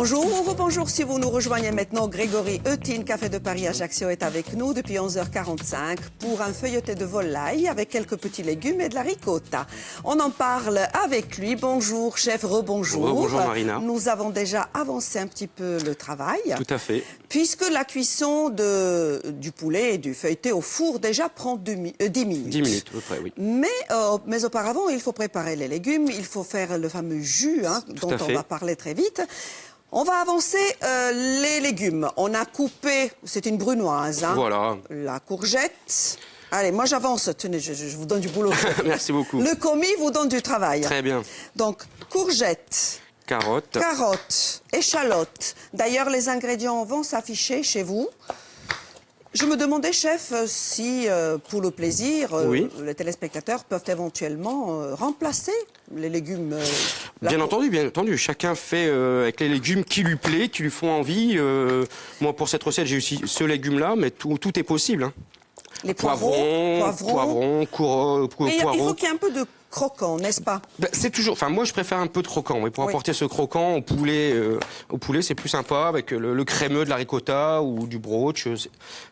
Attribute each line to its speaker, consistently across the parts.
Speaker 1: Bonjour ou rebonjour si vous nous rejoignez maintenant. Grégory Eutin, Café de Paris Ajaccio, est avec nous depuis 11h45 pour un feuilleté de volaille avec quelques petits légumes et de la ricotta. On en parle avec lui. Bonjour chef, rebonjour.
Speaker 2: Bonjour Marina.
Speaker 1: Nous avons déjà avancé un petit peu le travail.
Speaker 2: Tout à fait.
Speaker 1: Puisque la cuisson du poulet et du feuilleté au four déjà prend 10 minutes.
Speaker 2: 10 minutes à peu près, oui.
Speaker 1: Mais auparavant, il faut préparer les légumes, il faut faire le fameux jus dont on va parler très vite. On va avancer les légumes. On a coupé, c'est une brunoise,
Speaker 2: Voilà.
Speaker 1: La courgette. Allez, moi j'avance, tenez, je vous donne du boulot.
Speaker 2: Merci beaucoup.
Speaker 1: Le commis vous donne du travail.
Speaker 2: Très bien.
Speaker 1: Donc, courgette.
Speaker 2: Carottes.
Speaker 1: Carottes, échalotes. D'ailleurs, les ingrédients vont s'afficher chez vous. Je me demandais, chef, si, pour le plaisir, les téléspectateurs peuvent éventuellement remplacer les légumes.
Speaker 2: Bien entendu. Chacun fait avec les légumes qui lui plaît, qui lui font envie. Moi, pour cette recette, j'ai aussi ce légume-là, mais tout est possible. Hein.
Speaker 1: Les poivrons,
Speaker 2: poivrons, poivrons.
Speaker 1: Il faut qu'il y ait un peu de croquant, n'est-ce pas?
Speaker 2: C'est toujours. Enfin, moi, je préfère un peu de croquant. Mais pour apporter ce croquant au poulet, c'est plus sympa avec le crémeux de la ricotta ou du brooch.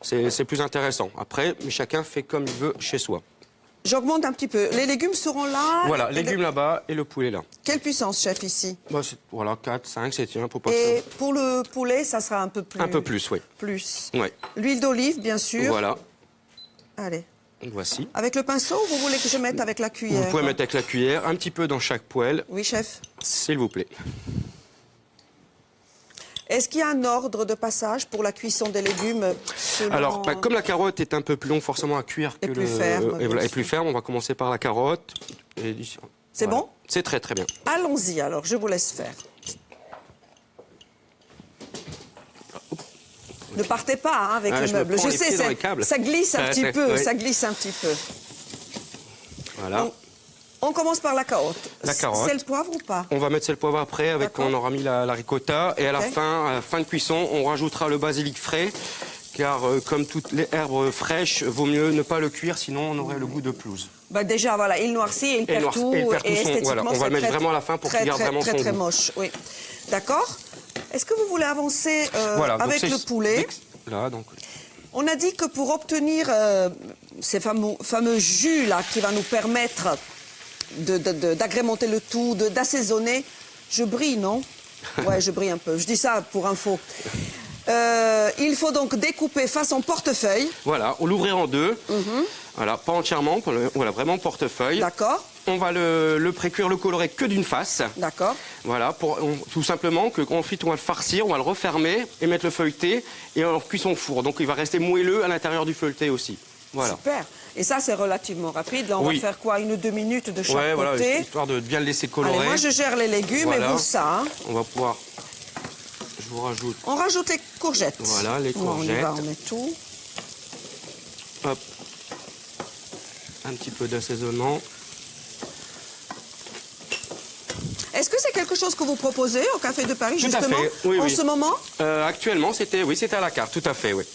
Speaker 2: C'est plus intéressant. Après, chacun fait comme il veut chez soi.
Speaker 1: J'augmente un petit peu. Les légumes seront là.
Speaker 2: Voilà, légumes là-bas et le poulet là.
Speaker 1: Quelle puissance, chef, ici?
Speaker 2: Voilà, 4, 5, 7, pour pas
Speaker 1: Et pour le poulet, ça sera un peu plus.
Speaker 2: Un peu plus, oui.
Speaker 1: Plus.
Speaker 2: Oui.
Speaker 1: L'huile d'olive, bien sûr.
Speaker 2: Voilà.
Speaker 1: Allez.
Speaker 2: Voici.
Speaker 1: Avec le pinceau ou vous voulez que je mette avec la cuillère?
Speaker 2: Vous pouvez mettre avec la cuillère, un petit peu dans chaque poêle.
Speaker 1: Oui, chef.
Speaker 2: S'il vous plaît.
Speaker 1: Est-ce qu'il y a un ordre de passage pour la cuisson des légumes selon...
Speaker 2: Alors, comme la carotte est un peu plus longue forcément à cuire que
Speaker 1: et
Speaker 2: plus ferme, on va commencer par la carotte.
Speaker 1: C'est bon?
Speaker 2: C'est très très bien.
Speaker 1: Allons-y alors, je vous laisse faire. Ne partez pas avec le meuble. Je sais, ça glisse un petit peu, ça glisse un petit peu.
Speaker 2: Voilà.
Speaker 1: Donc, on commence par la carotte.
Speaker 2: La carotte.
Speaker 1: Sel, poivre ou pas?
Speaker 2: On va mettre sel, poivre après, avec on aura mis la ricotta. Et à la fin de cuisson, on rajoutera le basilic frais. Car comme toutes les herbes fraîches, vaut mieux ne pas le cuire, sinon on aurait le goût de pelouse.
Speaker 1: Bah déjà, voilà, il noircit, il perd tout. Et esthétiquement,
Speaker 2: on va le mettre vraiment à la fin pour qu'il garde vraiment son goût.
Speaker 1: Très moche, oui. D'accord. Est-ce que vous voulez avancer avec le poulet?
Speaker 2: Là, donc.
Speaker 1: On a dit que pour obtenir ces fameux jus là qui va nous permettre d'agrémenter le tout, d'assaisonner, je brille, non? Ouais, je brille un peu. Je dis ça pour info. Il faut donc découper façon portefeuille.
Speaker 2: Voilà, on l'ouvrir en deux. Voilà, pas entièrement, voilà, vraiment portefeuille.
Speaker 1: D'accord.
Speaker 2: On va le précuire, le colorer que d'une face.
Speaker 1: D'accord.
Speaker 2: Voilà, tout simplement ensuite on va le farcir, on va le refermer et mettre le feuilleté et on cuit son four. Donc il va rester moelleux à l'intérieur du feuilleté aussi. Voilà.
Speaker 1: Super. Et ça, c'est relativement rapide. Là, on va faire quoi? 1 ou 2 minutes de chaque côté?
Speaker 2: Voilà, histoire de bien le laisser colorer.
Speaker 1: Allez, moi, je gère les légumes et vous, ça.
Speaker 2: On va pouvoir... Je vous rajoute...
Speaker 1: On rajoute les courgettes.
Speaker 2: Voilà, les courgettes.
Speaker 1: On met tout.
Speaker 2: Hop. Un petit peu d'assaisonnement.
Speaker 1: Est-ce que c'est quelque chose que vous proposez au Café de Paris, justement,
Speaker 2: tout à fait. Oui,
Speaker 1: en ce moment?
Speaker 2: Actuellement, c'était à la carte, tout à fait, oui.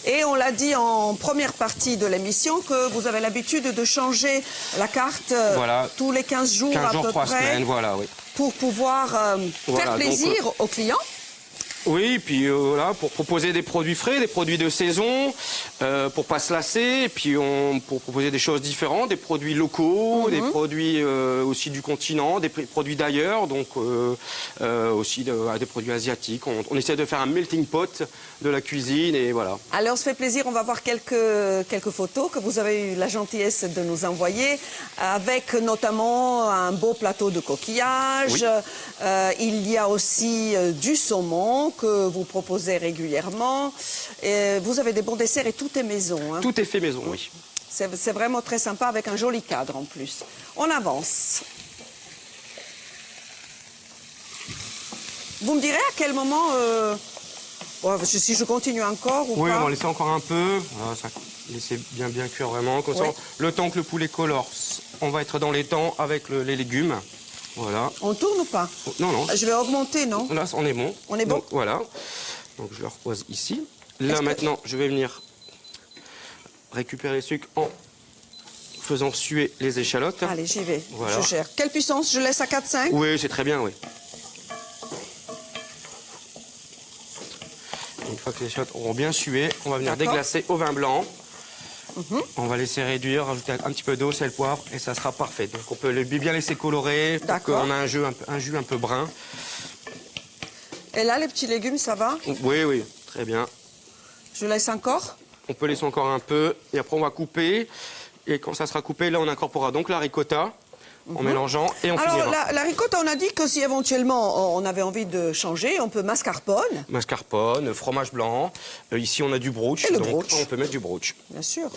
Speaker 1: Et on l'a dit en première partie de l'émission que vous avez l'habitude de changer la carte tous les 15 jours
Speaker 2: 15 jours, 3 semaines, voilà, oui.
Speaker 1: Pour pouvoir faire plaisir aux clients.
Speaker 2: Oui, et puis voilà, pour proposer des produits frais, des produits de saison, pour pas se lasser, et puis pour proposer des choses différentes, des produits locaux, des produits aussi du continent, des produits d'ailleurs, donc aussi des produits asiatiques. On essaie de faire un melting pot de la cuisine et voilà.
Speaker 1: Alors, on se fait plaisir, on va voir quelques photos que vous avez eu la gentillesse de nous envoyer, avec notamment un beau plateau de coquillages. Il y a aussi du saumon que vous proposez régulièrement. Et vous avez des bons desserts et tout est maison. Hein.
Speaker 2: Tout est fait maison, oui.
Speaker 1: C'est vraiment très sympa avec un joli cadre en plus. On avance. Vous me direz à quel moment... si je continue encore ou pas?
Speaker 2: Oui, on va laisser encore un peu. Voilà, laisser bien cuire vraiment. Comme ça, le temps que le poulet colore, on va être dans les temps avec les légumes. Voilà.
Speaker 1: On tourne ou pas?
Speaker 2: Non, non.
Speaker 1: Je vais augmenter, non?
Speaker 2: Là, on est bon.
Speaker 1: On est bon?
Speaker 2: Donc, voilà. Donc, je le repose ici. Là, maintenant, je vais venir récupérer les sucres en faisant suer les échalotes.
Speaker 1: Allez, j'y vais.
Speaker 2: Voilà.
Speaker 1: Je gère. Quelle puissance? Je laisse à 4-5?
Speaker 2: Oui, c'est très bien, oui. fois que les chiottes auront bien sué, on va venir
Speaker 1: D'accord.
Speaker 2: déglacer au vin blanc. On va laisser réduire, rajouter un petit peu d'eau, sel, poivre, et ça sera parfait. Donc on peut bien laisser colorer pour
Speaker 1: D'accord.
Speaker 2: qu'on ait un jus un peu brun.
Speaker 1: Et là, les petits légumes, ça va?
Speaker 2: Oui, oui, très bien.
Speaker 1: Je laisse encore?
Speaker 2: On peut laisser encore un peu, et après on va couper. Et quand ça sera coupé, là on incorporera donc la ricotta en mélangeant et on
Speaker 1: Alors,
Speaker 2: finira.
Speaker 1: la ricotta, on a dit que si éventuellement on avait envie de changer, on peut mascarpone,
Speaker 2: Mascarpone, fromage blanc. Ici on a du brooch,
Speaker 1: Et le
Speaker 2: donc
Speaker 1: brooch.
Speaker 2: on peut mettre du brooch.
Speaker 1: bien sûr.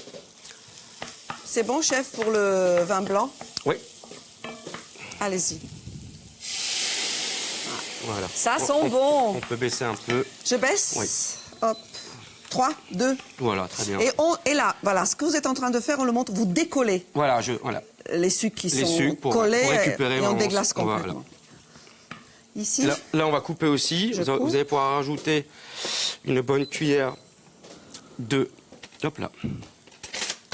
Speaker 1: C'est bon, chef, pour le vin blanc?
Speaker 2: Oui,
Speaker 1: Allez-y.
Speaker 2: voilà.
Speaker 1: Ça sent bon.
Speaker 2: On peut baisser un peu.
Speaker 1: Je baisse.
Speaker 2: Oui.
Speaker 1: Hop. 3, 2.
Speaker 2: Voilà, très bien.
Speaker 1: Et là, voilà, ce que vous êtes en train de faire, on le montre, vous décollez
Speaker 2: Voilà,
Speaker 1: les sucres qui
Speaker 2: Les
Speaker 1: sont
Speaker 2: sucres pour
Speaker 1: collés
Speaker 2: récupérer
Speaker 1: et on
Speaker 2: vraiment
Speaker 1: déglace
Speaker 2: ce- voilà.
Speaker 1: complètement. Ici,
Speaker 2: Là, on va couper aussi.
Speaker 1: Je coupe.
Speaker 2: Vous allez pouvoir rajouter une bonne cuillère de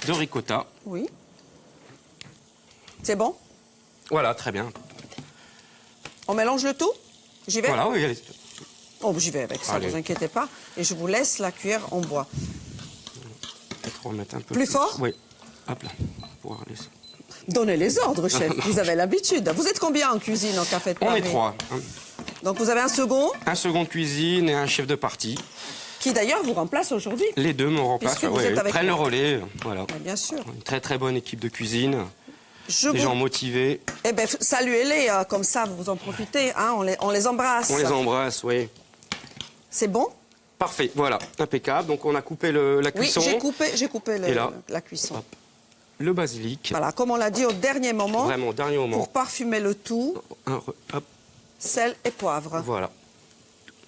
Speaker 2: ricotta.
Speaker 1: oui. C'est bon?
Speaker 2: Voilà, très bien.
Speaker 1: On mélange le tout? J'y vais?
Speaker 2: Voilà, oui, allez.
Speaker 1: Oh, j'y vais avec ça,
Speaker 2: Allez.
Speaker 1: ne vous inquiétez pas. Et je vous laisse la cuillère en bois.
Speaker 2: Peut-être remettre un peu
Speaker 1: Plus fort?
Speaker 2: Oui. Hop là. Pour laisser.
Speaker 1: Donnez les ordres, chef. Vous avez l'habitude. Vous êtes combien en cuisine en Café de
Speaker 2: On
Speaker 1: Paris?
Speaker 2: est 3.
Speaker 1: Donc vous avez un second,
Speaker 2: Un second de cuisine et un chef de partie.
Speaker 1: qui d'ailleurs vous remplace aujourd'hui.
Speaker 2: Les deux me remplacent.
Speaker 1: Puisque vous êtes avec
Speaker 2: prennent le
Speaker 1: moi.
Speaker 2: relais. Voilà.
Speaker 1: Mais bien sûr.
Speaker 2: Une très très bonne équipe de cuisine.
Speaker 1: Je
Speaker 2: Des
Speaker 1: vous...
Speaker 2: gens motivés.
Speaker 1: Eh bien, saluez-les, comme ça, vous en profitez. Hein, on les embrasse.
Speaker 2: On les embrasse, oui.
Speaker 1: C'est bon?
Speaker 2: Parfait, voilà, impeccable. Donc on a coupé la
Speaker 1: Oui,
Speaker 2: cuisson.
Speaker 1: j'ai coupé
Speaker 2: Et là,
Speaker 1: la cuisson.
Speaker 2: hop. Le basilic.
Speaker 1: Voilà, comme on l'a dit au dernier moment,
Speaker 2: Vraiment, au dernier moment.
Speaker 1: pour parfumer le tout,
Speaker 2: Hop,
Speaker 1: sel et poivre.
Speaker 2: voilà.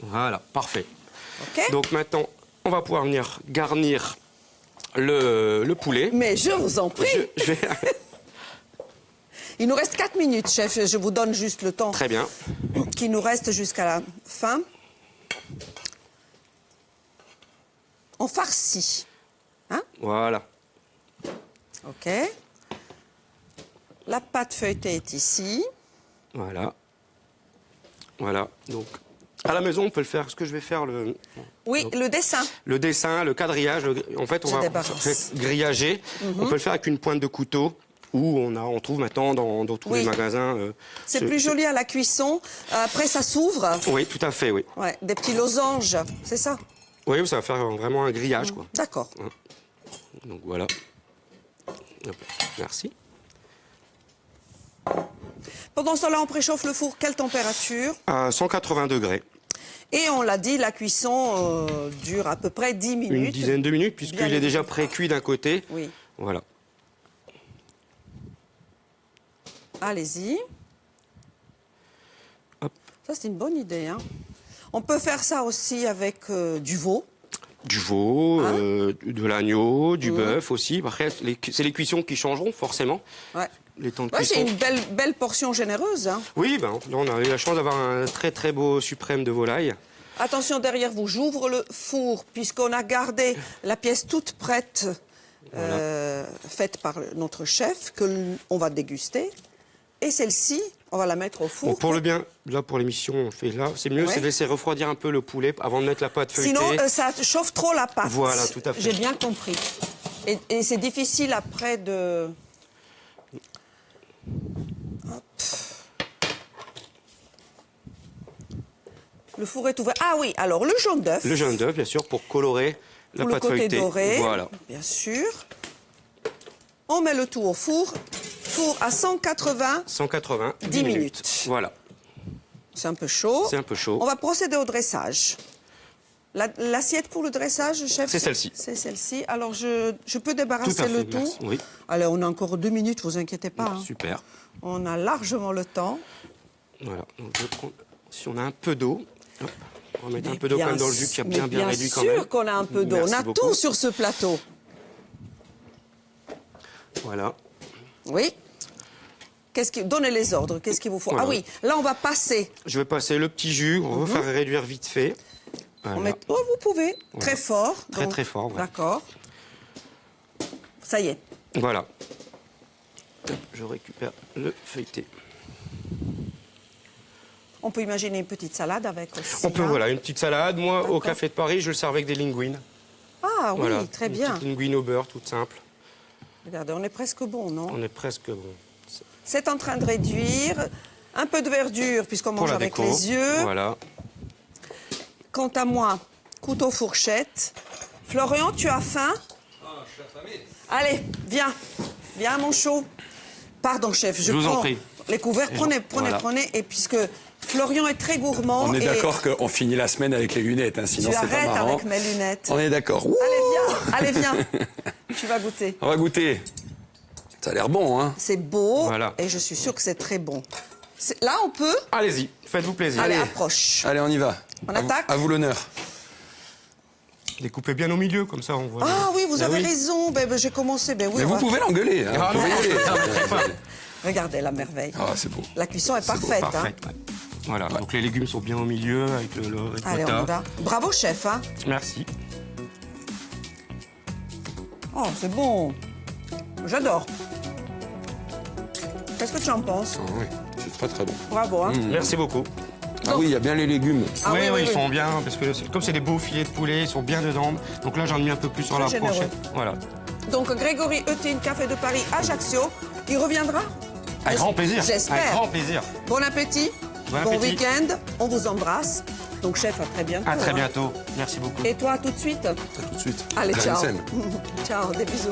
Speaker 2: Voilà, parfait.
Speaker 1: OK?
Speaker 2: Donc maintenant, on va pouvoir venir garnir le poulet.
Speaker 1: Mais je vous en prie.
Speaker 2: Je vais...
Speaker 1: Il nous reste 4 minutes, chef. Je vous donne juste le temps
Speaker 2: Très bien.
Speaker 1: qui nous reste jusqu'à la fin. On farcit. Hein?
Speaker 2: Voilà.
Speaker 1: OK. La pâte feuilletée est ici.
Speaker 2: Voilà. Voilà. Donc, à la maison, on peut le faire. Ce que je vais faire,
Speaker 1: Oui, le dessin.
Speaker 2: le dessin, le quadrillage. En fait, on
Speaker 1: Je
Speaker 2: va
Speaker 1: débarrasse.
Speaker 2: grillager. On peut le faire avec une pointe de couteau. Où on trouve maintenant dans tous
Speaker 1: Oui.
Speaker 2: les magasins.
Speaker 1: C'est plus joli à la cuisson. Après, ça s'ouvre.
Speaker 2: Oui, tout à fait, oui.
Speaker 1: Ouais, des petits losanges, c'est ça?
Speaker 2: Oui, ça va faire vraiment un grillage, quoi.
Speaker 1: D'accord.
Speaker 2: Donc voilà. Hop, merci.
Speaker 1: Pendant ce temps-là, on préchauffe le four. Quelle température?
Speaker 2: À 180 degrés.
Speaker 1: Et on l'a dit, la cuisson dure à peu près 10 minutes.
Speaker 2: Une dizaine de minutes,
Speaker 1: Bien
Speaker 2: puisqu'il est déjà pré-cuit d'un côté.
Speaker 1: Oui.
Speaker 2: Voilà.
Speaker 1: Allez-y.
Speaker 2: Hop.
Speaker 1: Ça, c'est une bonne idée. Hein. On peut faire ça aussi avec du veau.
Speaker 2: Du veau,
Speaker 1: Hein
Speaker 2: de l'agneau, du bœuf aussi. Après, c'est les cuissons qui changeront, forcément.
Speaker 1: Ouais.
Speaker 2: Les temps de
Speaker 1: Ouais,
Speaker 2: cuisson.
Speaker 1: c'est une belle portion généreuse. Hein.
Speaker 2: Oui, là, on a eu la chance d'avoir un très très beau suprême de volaille.
Speaker 1: Attention derrière vous, j'ouvre le four puisqu'on a gardé la pièce toute prête, faite par notre chef, qu'on va déguster. Et celle-ci, on va la mettre au four.
Speaker 2: Bon, pour le bien, là pour l'émission, on fait là. C'est mieux,
Speaker 1: Ouais.
Speaker 2: c'est de laisser refroidir un peu le poulet avant de mettre la pâte feuilletée.
Speaker 1: Sinon, ça chauffe trop la pâte.
Speaker 2: Voilà, tout à fait.
Speaker 1: J'ai bien compris. Et c'est difficile après de... Hop. Le four est ouvert. Ah oui, alors le jaune d'œuf.
Speaker 2: Le jaune d'œuf, bien sûr, pour colorer la
Speaker 1: Pour le
Speaker 2: pâte
Speaker 1: côté
Speaker 2: feuilletée.
Speaker 1: doré.
Speaker 2: Voilà.
Speaker 1: Bien sûr. On met le tout au four. Four à 180,
Speaker 2: 180,
Speaker 1: 10 minutes.
Speaker 2: Voilà.
Speaker 1: C'est un peu chaud.
Speaker 2: C'est un peu chaud.
Speaker 1: On va procéder au dressage. L'assiette pour le dressage, chef?
Speaker 2: C'est celle-ci.
Speaker 1: C'est celle-ci. Alors, je peux débarrasser
Speaker 2: Tout à fait,
Speaker 1: le tout?
Speaker 2: merci. Oui.
Speaker 1: Allez, on a encore 2 minutes, vous inquiétez pas. Hein.
Speaker 2: Super.
Speaker 1: On a largement le temps.
Speaker 2: Voilà. Donc, si on a un peu d'eau, hop, on va mettre un
Speaker 1: Mais
Speaker 2: peu d'eau
Speaker 1: bien
Speaker 2: quand même dans le jus qui a
Speaker 1: mais
Speaker 2: bien réduit quand même.
Speaker 1: Bien sûr qu'on a un peu d'eau. On
Speaker 2: Merci
Speaker 1: a
Speaker 2: beaucoup.
Speaker 1: tout sur ce plateau.
Speaker 2: Voilà.
Speaker 1: Oui. Donnez les ordres. Qu'est-ce qu'il vous faut?
Speaker 2: Voilà.
Speaker 1: Ah oui, là, on va passer.
Speaker 2: Je vais passer le petit jus, on va faire réduire vite fait. Voilà.
Speaker 1: On met... Oh, vous pouvez. Très fort.
Speaker 2: Très, très fort, ouais.
Speaker 1: D'accord. Ça y est.
Speaker 2: Voilà. Hop, je récupère le feuilleté.
Speaker 1: On peut imaginer une petite salade avec aussi.
Speaker 2: On peut,
Speaker 1: hein.
Speaker 2: voilà, une petite salade. Moi, au
Speaker 1: D'accord.
Speaker 2: Café de Paris, je le sers avec des linguines.
Speaker 1: Ah oui,
Speaker 2: Voilà,
Speaker 1: très
Speaker 2: une
Speaker 1: bien.
Speaker 2: petite linguine au beurre, toute simple.
Speaker 1: Regardez, on est presque bon, non?
Speaker 2: On est presque bon.
Speaker 1: C'est en train de réduire. Un peu de verdure, puisqu'on
Speaker 2: Pour
Speaker 1: mange
Speaker 2: la
Speaker 1: avec
Speaker 2: déco.
Speaker 1: les yeux.
Speaker 2: Voilà.
Speaker 1: Quant à moi, couteau fourchette. Florian, tu as faim?
Speaker 3: Ah, je suis affamé.
Speaker 1: Allez, viens. Viens, mon chou. Pardon, chef, je
Speaker 2: vous en
Speaker 1: prends
Speaker 2: prie.
Speaker 1: les couverts. Prenez,
Speaker 2: Voilà.
Speaker 1: prenez. Et puisque Florian est très gourmand...
Speaker 3: On est
Speaker 1: et
Speaker 3: d'accord qu'on finit la semaine avec les lunettes, hein, sinon
Speaker 1: Tu
Speaker 3: c'est pas
Speaker 1: arrêtes
Speaker 3: marrant.
Speaker 1: avec mes lunettes.
Speaker 3: On est d'accord. Ouh,
Speaker 1: Allez, viens. Tu vas goûter.
Speaker 3: on va goûter. Ça a l'air bon, hein.
Speaker 1: C'est beau.
Speaker 2: Voilà.
Speaker 1: Et je suis sûre que c'est très bon. Là, on peut...
Speaker 2: Allez-y, faites-vous plaisir.
Speaker 1: Allez, approche.
Speaker 3: Allez, on y va.
Speaker 1: On
Speaker 3: À vous-
Speaker 1: attaque
Speaker 3: À vous l'honneur.
Speaker 2: Découpez bien au milieu, comme ça on voit.
Speaker 1: Ah oui, vous
Speaker 2: Ah
Speaker 1: avez
Speaker 2: oui.
Speaker 1: raison. Ben, j'ai commencé. Ben, oui,
Speaker 3: Mais
Speaker 1: on
Speaker 3: vous
Speaker 1: va-
Speaker 3: pouvez l'engueuler. Hein.
Speaker 2: Ah,
Speaker 3: Vous pouvez y aller.
Speaker 1: Regardez la merveille.
Speaker 3: Ah, c'est beau.
Speaker 1: La cuisson est parfaite.
Speaker 2: Parfait. Ouais. Voilà, donc les légumes sont bien au milieu avec le ricotta.
Speaker 1: Allez, on y va. Bravo, chef. Hein.
Speaker 2: Merci.
Speaker 1: Oh, c'est bon. J'adore. Qu'est-ce que tu en penses?
Speaker 3: Ah oui, c'est très très bon.
Speaker 1: Bravo. Hein.
Speaker 2: Merci beaucoup.
Speaker 3: Ah oui, il y a bien les légumes.
Speaker 1: Ah
Speaker 2: oui,
Speaker 1: oui,
Speaker 2: oui,
Speaker 1: oui,
Speaker 2: ils
Speaker 1: oui.
Speaker 2: sont bien, parce que comme c'est des beaux filets de poulet, ils sont bien dedans. Donc là, j'en ai mis un peu plus sur
Speaker 1: Très
Speaker 2: la
Speaker 1: généreux.
Speaker 2: brochette. Voilà.
Speaker 1: Donc, Grégory Eutin, Café de Paris, Ajaccio. Il reviendra?
Speaker 2: Avec grand plaisir.
Speaker 1: J'espère.
Speaker 2: Avec grand plaisir.
Speaker 1: Bon appétit.
Speaker 2: Bon
Speaker 1: Bon
Speaker 2: appétit.
Speaker 1: week-end. On vous embrasse. Donc, chef, à très bientôt.
Speaker 2: À très
Speaker 1: hein.
Speaker 2: bientôt. Merci beaucoup.
Speaker 1: Et toi, à tout de suite.
Speaker 3: À tout de suite.
Speaker 1: Allez, ciao.
Speaker 3: Janssen.
Speaker 1: Ciao, des bisous.